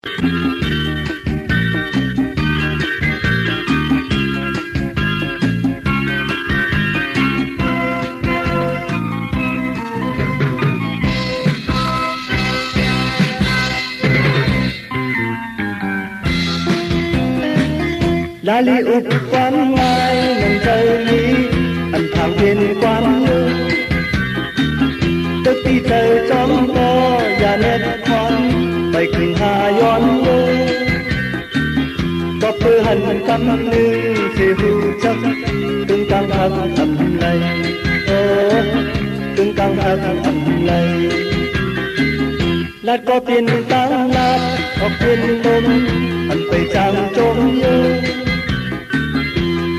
Lali úp quán ngai nâng trời lý anh thang thiên quán lưu tức đi trời trong to và nét khoan bày kinh hà yon lưu có phơ hành căm lưu sẽ hưu chắc từng căng thẳng ẩm này từng căng thẳng ẩm này lát có tiền tăng lát có quyền tôm anh phải chàng trốn yêu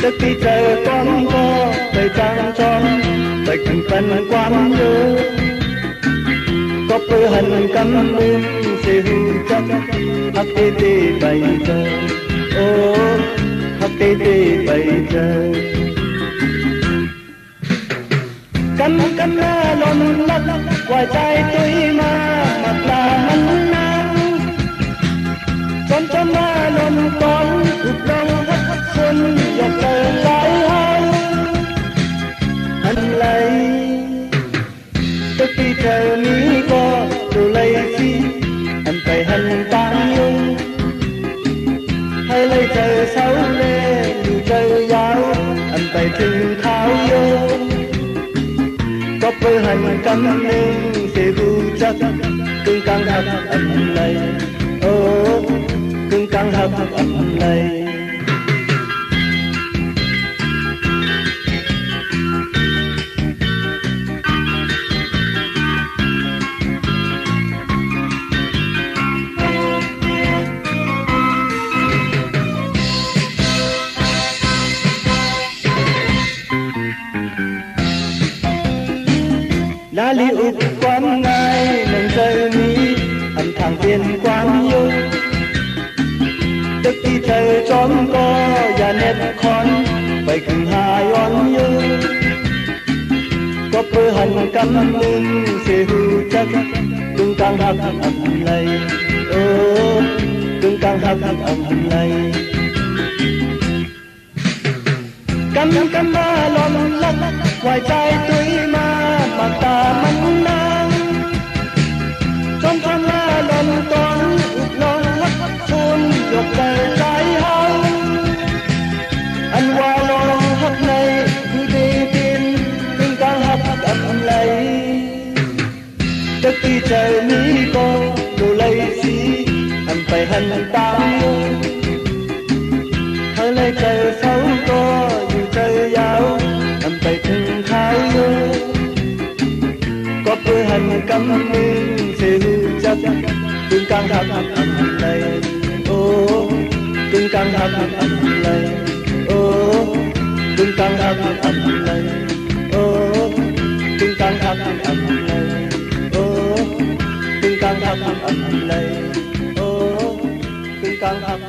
tức đi trời con có phải chàng tròn phải cùng phần quan nhớ có phơ hành căm lưu sẽ hưu chắc hắc tê tê bày giờ hắc tê tê bày giờ cắn cắn na lon lắc ngoài trái tôi mà mặt là mắn nang con cho na lon con ụt đông hắt xuân dọc trời trái hao anh lấy tức đi trời mỹ có đồ lấy gì anh phải hành tan nhung hay lấy trời sáu lê dù trời giáo anh phải từng tháo vô có phơ hành căm nên sẽ vu chắc cưng căng hấp ẩm này cưng căng hấp ẩm này lá li úp quán ngai nâng trời mi anh thang tiền quán yêu tức đi trời tròn co và nét con phải cùng hà yon yêu có phơ hành căm lưng sẽ hưu chắc cưng căng hấp ẩm này cưng căng hấp ẩm này căm căm ba lon lắc ngoài trái tôi mà ta mắn nang trong con la lon con ụt lon hắt xuân dọc trời trái hao anh qua lon hắt này cứ đi tin cưng căng hắt ẩm lấy tức đi trời mỹ con đồ lấy gì anh phải hành tam luôn hơi lấy trời xấu to dù trời giáo anh phải từng khao vô có phơ hành căm nên sẽ hưu chắc cưng căng hấp ẩm này cưng căng hấp ẩm này cưng căng hấp ẩm này cưng căng hấp ẩm này cưng căng hấp ẩm này cưng căng hấp